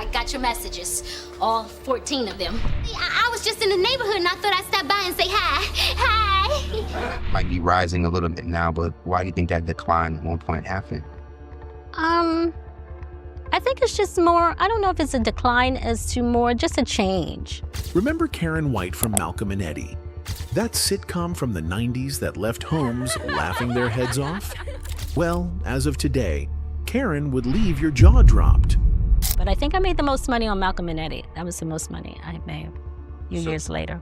I got your messages. All 14 of them. I was just in the neighborhood and I thought I'd stop by and say hi. Hi. Might be rising a little bit now, but why do you think that decline at one point happened? I think it's just more, I don't know if it's a decline as to more just a change. Remember Karen White from Malcolm and Eddie? That sitcom from the 90s that left homes laughing their heads off? Well, as of today, Karen would leave your jaw dropped. But I think I made the most money on Malcolm and Eddie. That was the most money I made a few years later.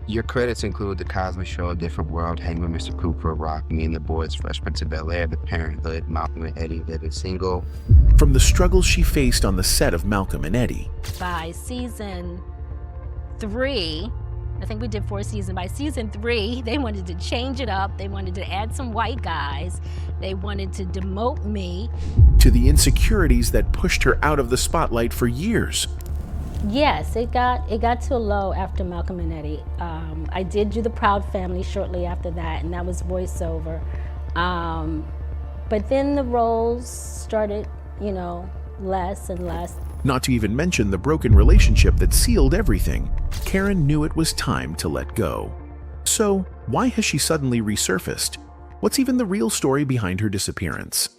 Your credits include The Cosby Show, A Different World, Hang with Mr. Cooper, Rock, Me and the Boys, Fresh Prince of Bel-Air, The Parenthood, Malcolm and Eddie, Living Single. From the struggles she faced on the set of Malcolm and Eddie. By season 3, I think we did 4 seasons. By season 3, they wanted to change it up. They wanted to add some white guys. They wanted to demote me. To the insecurities that pushed her out of the spotlight for years. Yes, it got to a low after Malcolm and Eddie. I did do The Proud Family shortly after that, and that was voiceover. But then the roles started, less and less. Not to even mention the broken relationship that sealed everything. Karen knew it was time to let go. So, why has she suddenly resurfaced? What's even the real story behind her disappearance?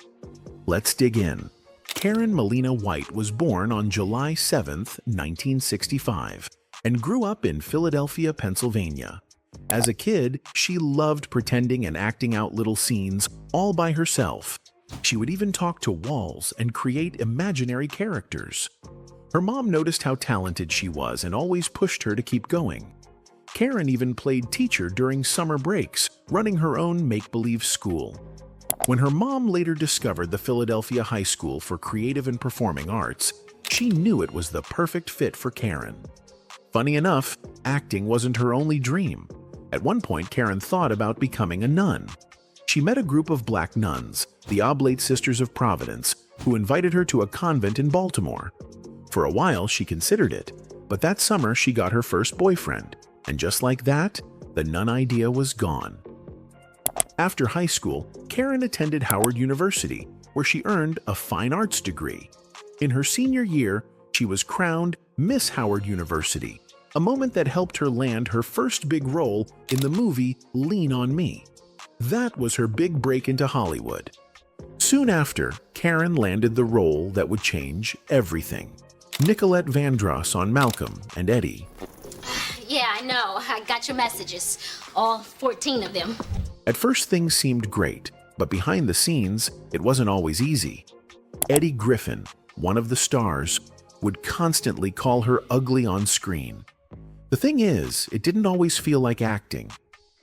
Let's dig in. Karen Malina White was born on July 7, 1965, and grew up in Philadelphia, Pennsylvania. As a kid, she loved pretending and acting out little scenes all by herself. She would even talk to walls and create imaginary characters. Her mom noticed how talented she was and always pushed her to keep going. Karen even played teacher during summer breaks, running her own make-believe school. When her mom later discovered the Philadelphia High School for Creative and Performing Arts, she knew it was the perfect fit for Karen. Funny enough, acting wasn't her only dream. At one point, Karen thought about becoming a nun. She met a group of black nuns, the Oblate Sisters of Providence, who invited her to a convent in Baltimore. For a while, she considered it, but that summer she got her first boyfriend, and just like that, the nun idea was gone. After high school, Karen attended Howard University, where she earned a fine arts degree. In her senior year, she was crowned Miss Howard University, a moment that helped her land her first big role in the movie Lean on Me. That was her big break into Hollywood. Soon after, Karen landed the role that would change everything. Nicolette Vandross on Malcolm and Eddie. Yeah, I know. I got your messages. All 14 of them. At first, things seemed great, but behind the scenes, it wasn't always easy. Eddie Griffin, one of the stars, would constantly call her ugly on screen. The thing is, it didn't always feel like acting.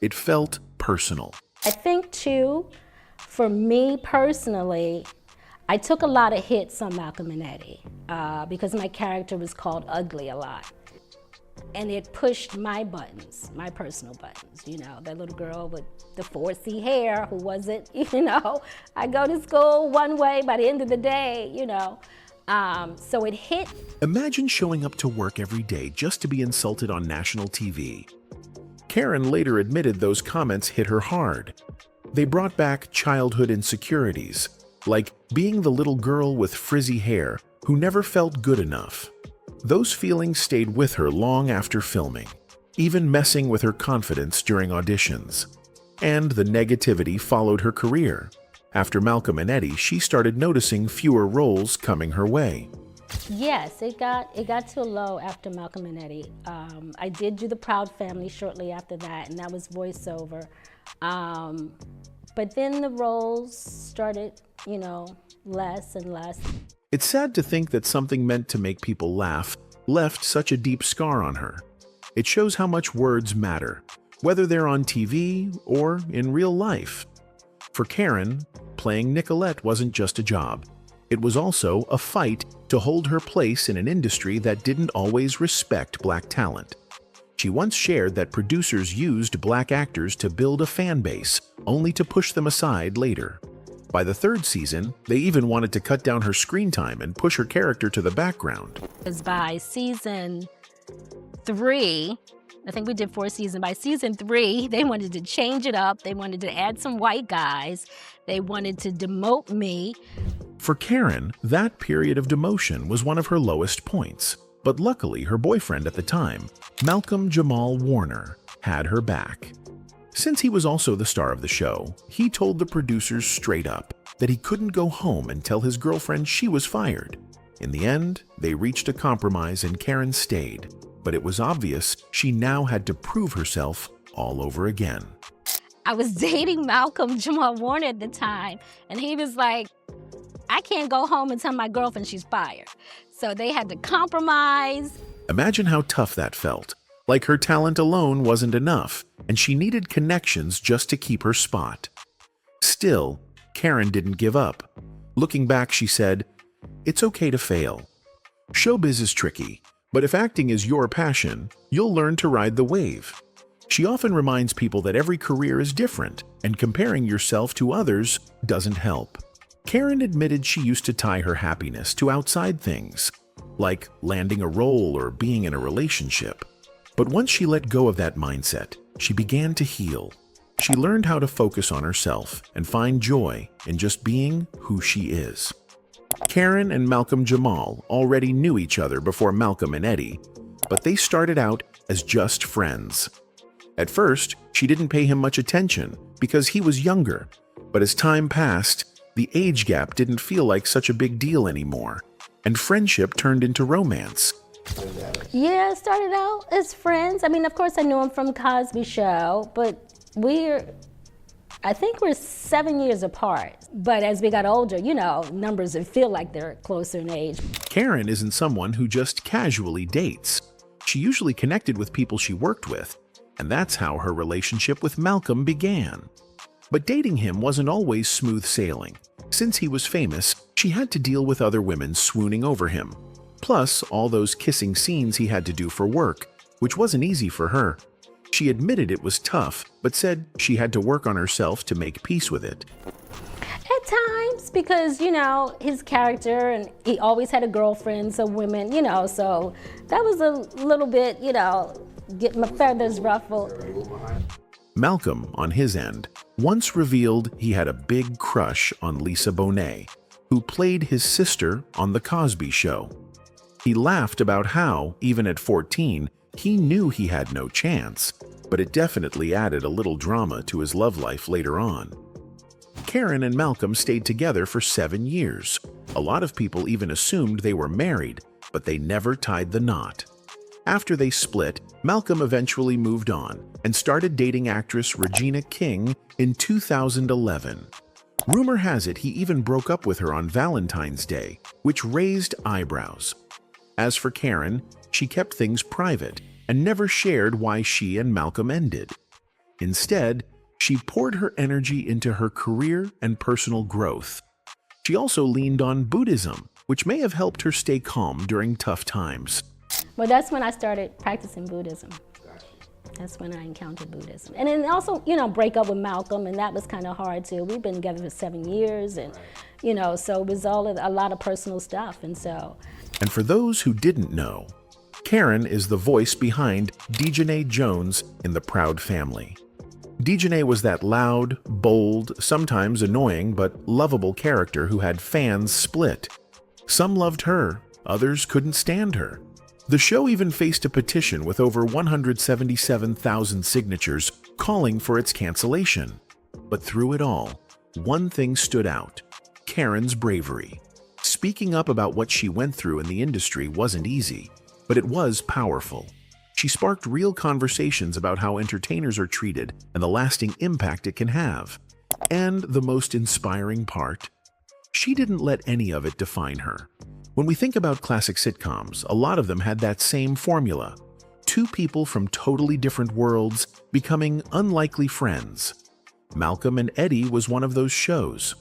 It felt personal. I think, too, for me personally, I took a lot of hits on Malcolm and Eddie because my character was called ugly a lot. And it pushed my buttons, my personal buttons, that little girl with the 4C hair who wasn't, I go to school one way by the end of the day, so it hit. Imagine showing up to work every day just to be insulted on national TV. Karen later admitted those comments hit her hard. They brought back childhood insecurities, like being the little girl with frizzy hair who never felt good enough. Those feelings stayed with her long after filming, even messing with her confidence during auditions. And the negativity followed her career. After Malcolm and Eddie, she started noticing fewer roles coming her way. Yes, it got to a low after Malcolm and Eddie. I did do The Proud Family shortly after that, and that was voiceover. But then the roles started, less and less. It's sad to think that something meant to make people laugh left such a deep scar on her. It shows how much words matter, whether they're on TV or in real life. For Karen, playing Nicolette wasn't just a job. It was also a fight to hold her place in an industry that didn't always respect black talent. She once shared that producers used black actors to build a fan base, only to push them aside later. By the third season, they even wanted to cut down her screen time and push her character to the background. Because by season 3, I think we did 4 seasons. By season 3, they wanted to change it up. They wanted to add some white guys. They wanted to demote me. For Karen, that period of demotion was one of her lowest points, but luckily her boyfriend at the time, Malcolm Jamal Warner, had her back. Since he was also the star of the show, he told the producers straight up that he couldn't go home and tell his girlfriend she was fired. In the end, they reached a compromise and Karen stayed, but it was obvious she now had to prove herself all over again. I was dating Malcolm Jamal Warner at the time, and he was like, I can't go home and tell my girlfriend she's fired. So they had to compromise. Imagine how tough that felt. Like her talent alone wasn't enough, and she needed connections just to keep her spot. Still, Karen didn't give up. Looking back, she said, "It's okay to fail. Showbiz is tricky, but if acting is your passion, you'll learn to ride the wave." She often reminds people that every career is different, and comparing yourself to others doesn't help. Karen admitted she used to tie her happiness to outside things, like landing a role or being in a relationship. But once she let go of that mindset, she began to heal. She learned how to focus on herself and find joy in just being who she is. Karen and Malcolm Jamal already knew each other before Malcolm and Eddie, but they started out as just friends. At first, she didn't pay him much attention because he was younger, but as time passed, the age gap didn't feel like such a big deal anymore, and friendship turned into romance. Yeah, it started out as friends. I mean, of course, I knew him from Cosby Show, but I think we're 7 years apart. But as we got older, you know, numbers feel like they're closer in age. Karen isn't someone who just casually dates. She usually connected with people she worked with, and that's how her relationship with Malcolm began. But dating him wasn't always smooth sailing. Since he was famous, she had to deal with other women swooning over him. Plus, all those kissing scenes he had to do for work, which wasn't easy for her. She admitted it was tough, but said she had to work on herself to make peace with it. At times, because, you know, his character, and he always had a girlfriend, so women, you know, so that was a little bit, you know, get my feathers ruffled. Malcolm, on his end, once revealed he had a big crush on Lisa Bonet, who played his sister on The Cosby Show. He laughed about how, even at 14, he knew he had no chance, but it definitely added a little drama to his love life later on. Karen and Malcolm stayed together for 7 years. A lot of people even assumed they were married, but they never tied the knot. After they split, Malcolm eventually moved on and started dating actress Regina King in 2011. Rumor has it he even broke up with her on Valentine's Day, which raised eyebrows. As for Karen, she kept things private and never shared why she and Malcolm ended. Instead, she poured her energy into her career and personal growth. She also leaned on Buddhism, which may have helped her stay calm during tough times. Well, that's when I started practicing Buddhism. That's when I encountered Buddhism. And then also, you know, break up with Malcolm, and that was kind of hard too. We've been together for 7 years, and, you know, so it was a lot of personal stuff, and so. And for those who didn't know, Karen is the voice behind Dejanay Jones in The Proud Family. Dejanay was that loud, bold, sometimes annoying, but lovable character who had fans split. Some loved her, others couldn't stand her. The show even faced a petition with over 177,000 signatures calling for its cancellation. But through it all, one thing stood out: Karen's bravery. Speaking up about what she went through in the industry wasn't easy, but it was powerful. She sparked real conversations about how entertainers are treated and the lasting impact it can have. And the most inspiring part, she didn't let any of it define her. When we think about classic sitcoms, a lot of them had that same formula. Two people from totally different worlds becoming unlikely friends. Malcolm and Eddie was one of those shows.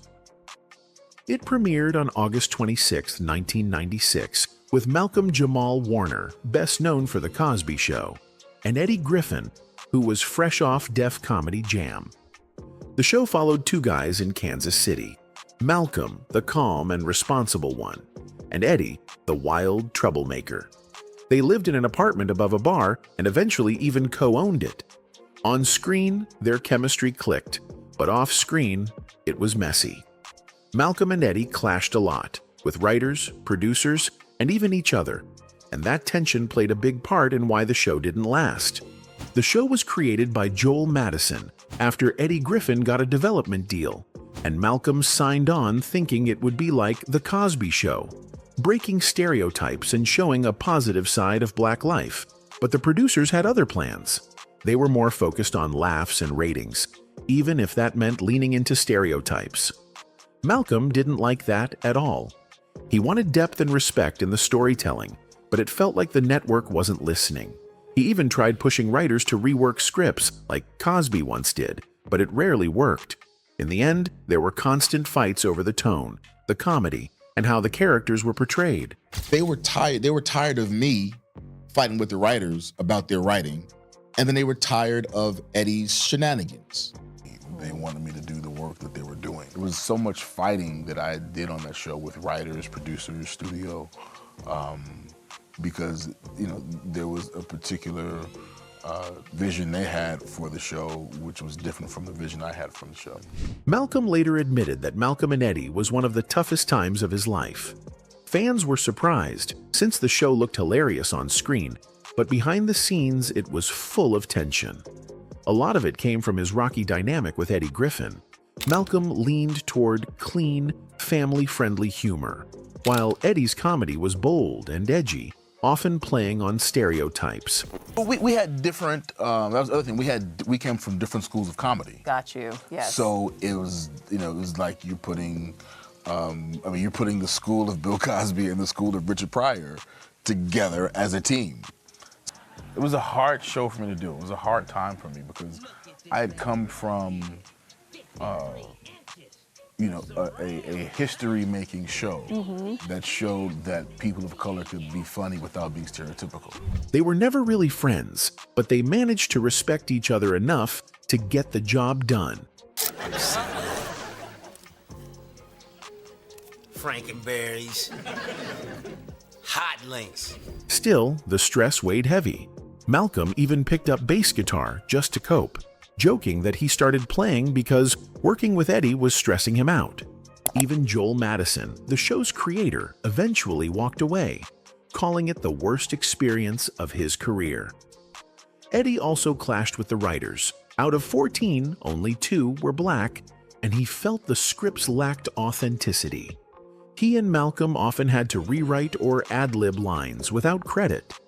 It premiered on August 26, 1996, with Malcolm Jamal Warner, best known for The Cosby Show, and Eddie Griffin, who was fresh off Def Comedy Jam. The show followed two guys in Kansas City: Malcolm, the calm and responsible one, and Eddie, the wild troublemaker. They lived in an apartment above a bar and eventually even co-owned it. On screen, their chemistry clicked, but off screen, it was messy. Malcolm and Eddie clashed a lot, with writers, producers, and even each other, and that tension played a big part in why the show didn't last. The show was created by Joel Madison after Eddie Griffin got a development deal, and Malcolm signed on thinking it would be like The Cosby Show, breaking stereotypes and showing a positive side of Black life. But the producers had other plans. They were more focused on laughs and ratings, even if that meant leaning into stereotypes. Malcolm didn't like that at all. He wanted depth and respect in the storytelling, but it felt like the network wasn't listening. He even tried pushing writers to rework scripts like Cosby once did, but it rarely worked. In the end, there were constant fights over the tone, the comedy, and how the characters were portrayed. They were tired of me fighting with the writers about their writing, and then they were tired of Eddie's shenanigans. They wanted me to do the work that they were doing. There was so much fighting that I did on that show with writers, producers, studio, because there was a particular vision they had for the show, which was different from the vision I had from the show. Malcolm later admitted that Malcolm and Eddie was one of the toughest times of his life. Fans were surprised, since the show looked hilarious on screen, but behind the scenes it was full of tension. A lot of it came from his rocky dynamic with Eddie Griffin. Malcolm leaned toward clean, family-friendly humor, while Eddie's comedy was bold and edgy, often playing on stereotypes. We had different, that was the other thing, we came from different schools of comedy. Got you, yes. So it was, it was like you're putting, you're putting the school of Bill Cosby and the school of Richard Pryor together as a team. It was a hard show for me to do. It was a hard time for me because I had come from, a history-making show that showed that people of color could be funny without being stereotypical. They were never really friends, but they managed to respect each other enough to get the job done. Frankenberries, hot links. Still, the stress weighed heavy. Malcolm even picked up bass guitar just to cope, joking that he started playing because working with Eddie was stressing him out. Even Joel Madison, the show's creator, eventually walked away, calling it the worst experience of his career. Eddie also clashed with the writers. Out of 14, only 2 were Black, and he felt the scripts lacked authenticity. He and Malcolm often had to rewrite or ad-lib lines without credit.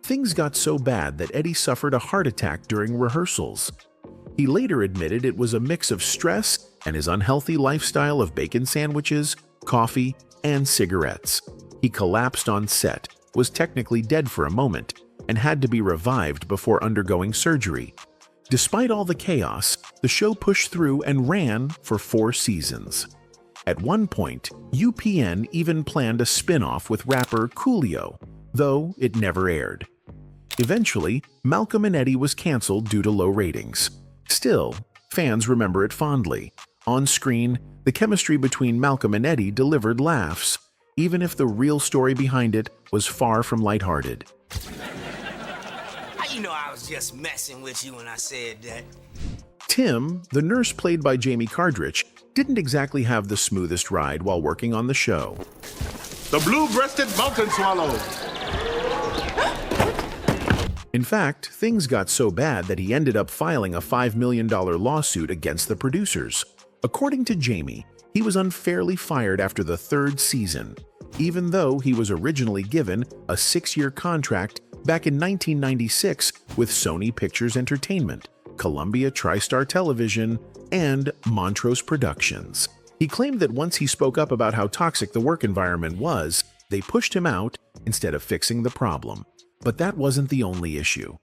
Things got so bad that Eddie suffered a heart attack during rehearsals. He later admitted it was a mix of stress and his unhealthy lifestyle of bacon sandwiches, coffee, and cigarettes. He collapsed on set, was technically dead for a moment, and had to be revived before undergoing surgery. Despite all the chaos, the show pushed through and ran for 4 seasons. At one point, UPN even planned a spin-off with rapper Coolio, though it never aired. Eventually, Malcolm and Eddie was canceled due to low ratings. Still, fans remember it fondly. On screen, the chemistry between Malcolm and Eddie delivered laughs, even if the real story behind it was far from lighthearted. You know I was just messing with you when I said that. Tim, the nurse played by Jamie Cardrich, didn't exactly have the smoothest ride while working on the show. The blue-breasted mountain swallow. In fact, things got so bad that he ended up filing a $5 million lawsuit against the producers. According to Jamie, he was unfairly fired after the 3rd season, even though he was originally given a 6-year contract back in 1996 with Sony Pictures Entertainment, Columbia TriStar Television, and Montrose Productions. He claimed that once he spoke up about how toxic the work environment was, they pushed him out instead of fixing the problem. But that wasn't the only issue.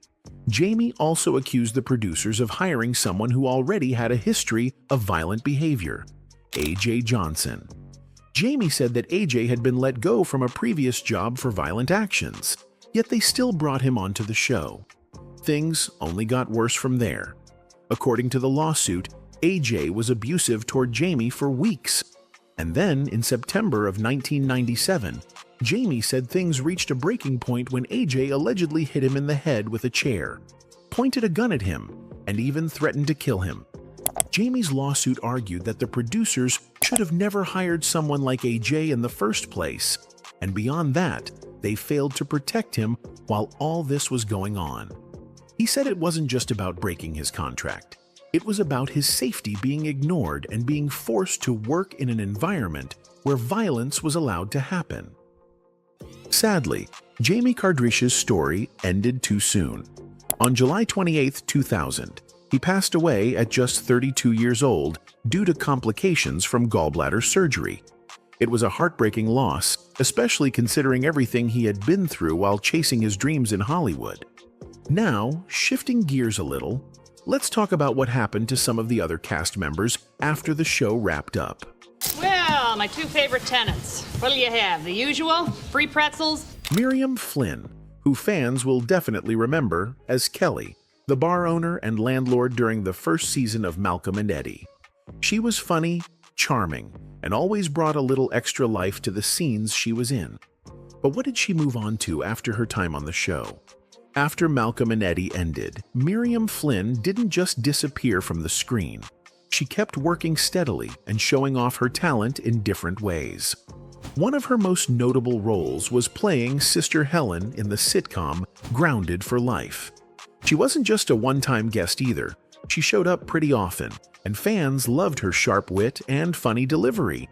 Jamie also accused the producers of hiring someone who already had a history of violent behavior, A.J. Johnson. Jamie said that A.J. had been let go from a previous job for violent actions, yet they still brought him onto the show. Things only got worse from there. According to the lawsuit, A.J. was abusive toward Jamie for weeks. And then, in September of 1997, Jamie said things reached a breaking point when A.J. allegedly hit him in the head with a chair, pointed a gun at him, and even threatened to kill him. Jamie's lawsuit argued that the producers should have never hired someone like AJ in the first place, and beyond that, they failed to protect him while all this was going on. He said it wasn't just about breaking his contract. It was about his safety being ignored and being forced to work in an environment where violence was allowed to happen. Sadly, Jamie Cardrish's story ended too soon. On July 28, 2000, he passed away at just 32 years old due to complications from gallbladder surgery. It was a heartbreaking loss, especially considering everything he had been through while chasing his dreams in Hollywood. Now, shifting gears a little, let's talk about what happened to some of the other cast members after the show wrapped up. Well, my two favorite tenants. What do you have? The usual? Free pretzels? MIRIAM FLYNN, who fans will definitely remember as Kelly, the bar owner and landlord during the first season of Malcolm and Eddie. She was funny, charming, and always brought a little extra life to the scenes she was in. But what did she move on to after her time on the show? After Malcolm and Eddie ended, MIRIAM FLYNN didn't just disappear from the screen. She kept working steadily and showing off her talent in different ways. One of her most notable roles was playing Sister Helen in the sitcom Grounded for Life. She wasn't just a one-time guest either. She showed up pretty often, and fans loved her sharp wit and funny delivery.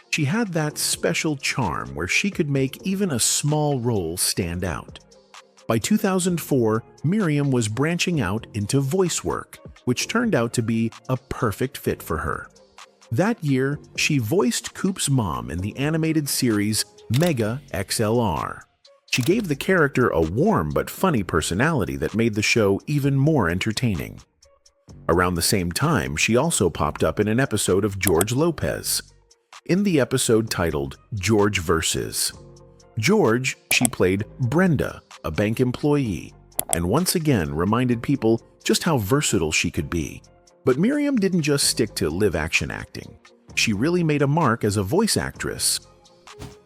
She had that special charm where she could make even a small role stand out. By 2004, MIRIAM was branching out into voice work, which turned out to be a perfect fit for her. That year, she voiced Coop's mom in the animated series Mega XLR. She gave the character a warm but funny personality that made the show even more entertaining. Around the same time, she also popped up in an episode of George Lopez. In the episode titled George Versus George, she played Brenda, a bank employee, and once again reminded people just how versatile she could be. But MIRIAM didn't just stick to live-action acting. She really made a mark as a voice actress.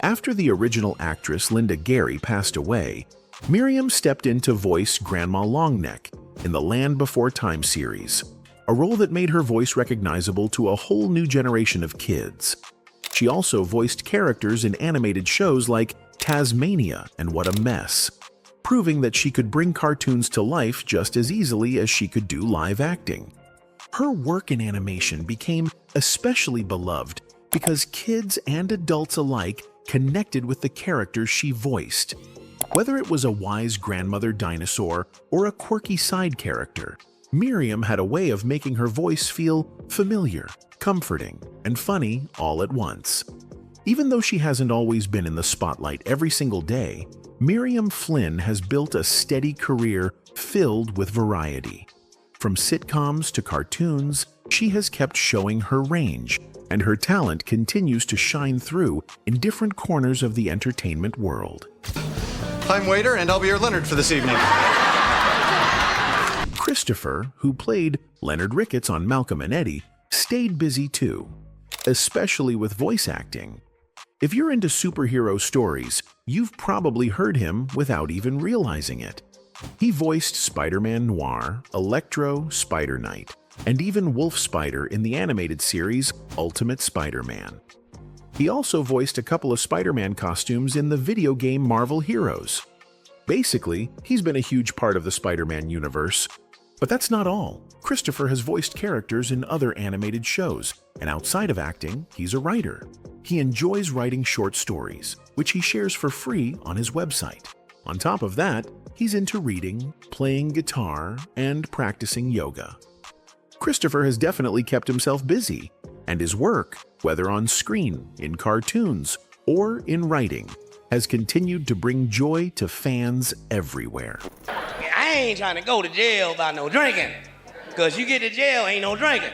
After the original actress Linda Gary passed away, MIRIAM stepped in to voice Grandma Longneck in the Land Before Time series, a role that made her voice recognizable to a whole new generation of kids. She also voiced characters in animated shows like Tasmania and What a Mess, proving that she could bring cartoons to life just as easily as she could do live acting. Her work in animation became especially beloved because kids and adults alike connected with the characters she voiced. Whether it was a wise grandmother dinosaur or a quirky side character, MIRIAM had a way of making her voice feel familiar, comforting, and funny all at once. Even though she hasn't always been in the spotlight every single day, MIRIAM FLYNN has built a steady career filled with variety. From sitcoms to cartoons, she has kept showing her range, and her talent continues to shine through in different corners of the entertainment world. I'm Waiter, and I'll be your Leonard for this evening. Christopher, who played Leonard Ricketts on Malcolm and Eddie, stayed busy too, especially with voice acting. If you're into superhero stories, you've probably heard him without even realizing it. He voiced Spider-Man Noir, Electro, Spider-Knight, and even Wolf Spider in the animated series Ultimate Spider-Man. He also voiced a couple of Spider-Man costumes in the video game Marvel Heroes. Basically, he's been a huge part of the Spider-Man universe. But that's not all. Christopher has voiced characters in other animated shows, and outside of acting, he's a writer. He enjoys writing short stories, which he shares for free on his website. On top of that, he's into reading, playing guitar, and practicing yoga. Christopher has definitely kept himself busy, and his work, whether on screen, in cartoons, or in writing, has continued to bring joy to fans everywhere. I ain't trying to go to jail about no drinking, because you get to jail, ain't no drinking.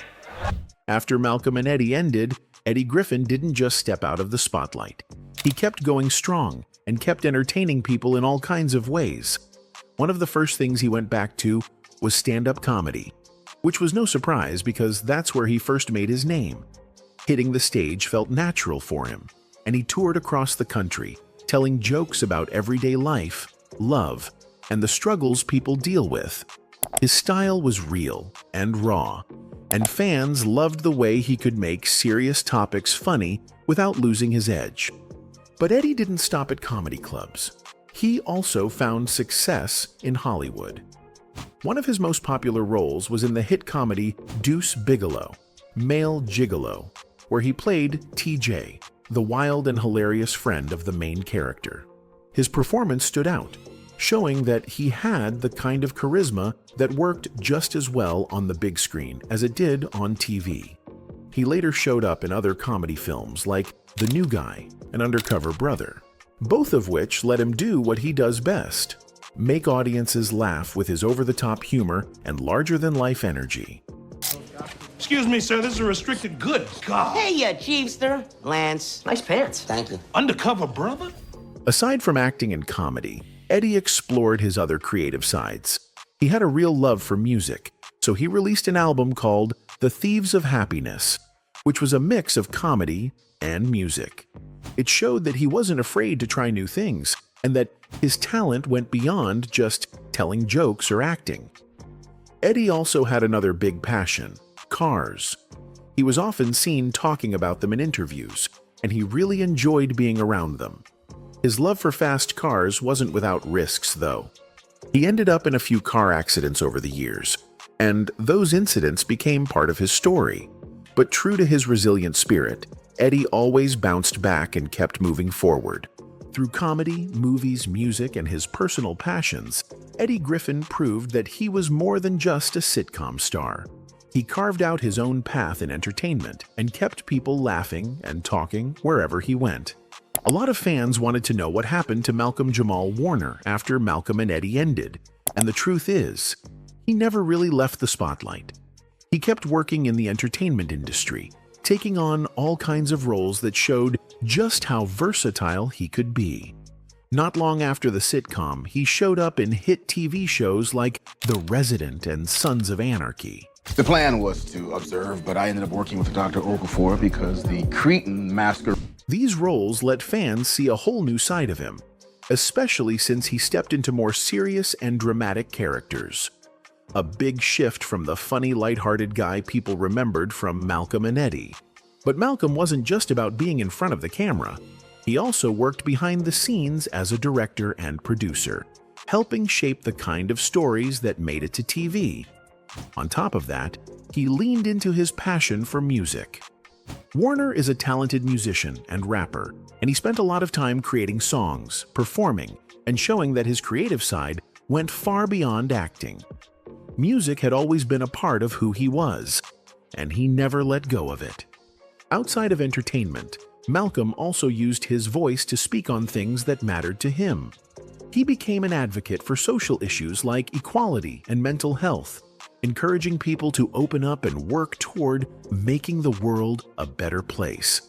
After Malcolm and Eddie ended, Eddie Griffin didn't just step out of the spotlight. He kept going strong and kept entertaining people in all kinds of ways. One of the first things he went back to was stand-up comedy, which was no surprise because that's where he first made his name. Hitting the stage felt natural for him, and he toured across the country, telling jokes about everyday life, love, and the struggles people deal with. His style was real and raw, and fans loved the way he could make serious topics funny without losing his edge. But Eddie didn't stop at comedy clubs. He also found success in Hollywood. One of his most popular roles was in the hit comedy Deuce Bigalow, Male Gigolo, where he played TJ, the wild and hilarious friend of the main character. His performance stood out, showing that he had the kind of charisma that worked just as well on the big screen as it did on TV. He later showed up in other comedy films like The New Guy and Undercover Brother, both of which let him do what he does best: make audiences laugh with his over-the-top humor and larger-than-life energy. Excuse me, sir, this is a restricted good. God. Hey, you Jeepster. Lance. Nice pants. Thank you. Undercover brother? Aside from acting and comedy, Eddie explored his other creative sides. He had a real love for music, so he released an album called The Thieves of Happiness, which was a mix of comedy and music. It showed that he wasn't afraid to try new things, and that his talent went beyond just telling jokes or acting. Eddie also had another big passion: cars. He was often seen talking about them in interviews, and he really enjoyed being around them. His love for fast cars wasn't without risks, though. He ended up in a few car accidents over the years, and those incidents became part of his story. But true to his resilient spirit, Eddie always bounced back and kept moving forward. Through comedy, movies, music, and his personal passions, Eddie Griffin proved that he was more than just a sitcom star. He carved out his own path in entertainment and kept people laughing and talking wherever he went. A lot of fans wanted to know what happened to Malcolm Jamal Warner after Malcolm and Eddie ended, and the truth is, he never really left the spotlight. He kept working in the entertainment industry, taking on all kinds of roles that showed just how versatile he could be. Not long after the sitcom, he showed up in hit TV shows like The Resident and Sons of Anarchy. The plan was to observe, but I ended up working with Dr. Okafor because the Cretan masquerade. These roles let fans see a whole new side of him, especially since he stepped into more serious and dramatic characters. A big shift from the funny, lighthearted guy people remembered from Malcolm and Eddie. But Malcolm wasn't just about being in front of the camera. He also worked behind the scenes as a director and producer, helping shape the kind of stories that made it to TV. On top of that, he leaned into his passion for music. Warner is a talented musician and rapper, and he spent a lot of time creating songs, performing, and showing that his creative side went far beyond acting. Music had always been a part of who he was, and he never let go of it. Outside of entertainment, Malcolm also used his voice to speak on things that mattered to him. He became an advocate for social issues like equality and mental health, encouraging people to open up and work toward making the world a better place.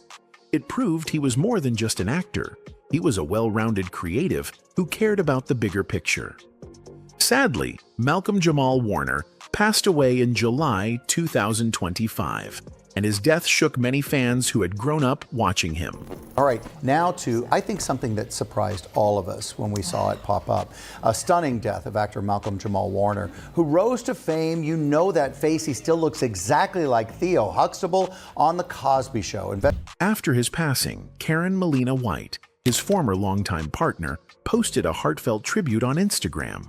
It proved he was more than just an actor. He was a well-rounded creative who cared about the bigger picture. Sadly, Malcolm Jamal Warner passed away in July 2025, and his death shook many fans who had grown up watching him. All right, now to, I think, something that surprised all of us when we saw it pop up. A stunning death of actor Malcolm Jamal Warner, who rose to fame. You know that face. He still looks exactly like Theo Huxtable on The Cosby Show. After his passing, Karen Melina White, his former longtime partner, posted a heartfelt tribute on Instagram.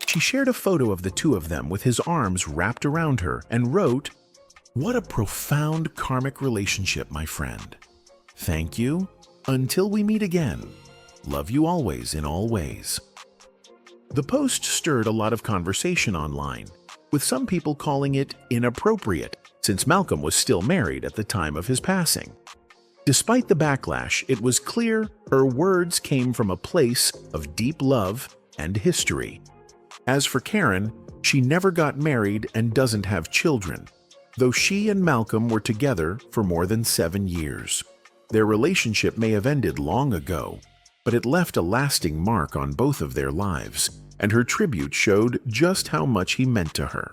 She shared a photo of the two of them with his arms wrapped around her and wrote, "What a profound karmic relationship, my friend. Thank you. Until we meet again. Love you always in all ways." The post stirred a lot of conversation online, with some people calling it inappropriate, since Malcolm was still married at the time of his passing. Despite the backlash, it was clear her words came from a place of deep love and history. As for Karen, she never got married and doesn't have children, though she and Malcolm were together for more than 7 years. Their relationship may have ended long ago, but it left a lasting mark on both of their lives, and her tribute showed just how much he meant to her.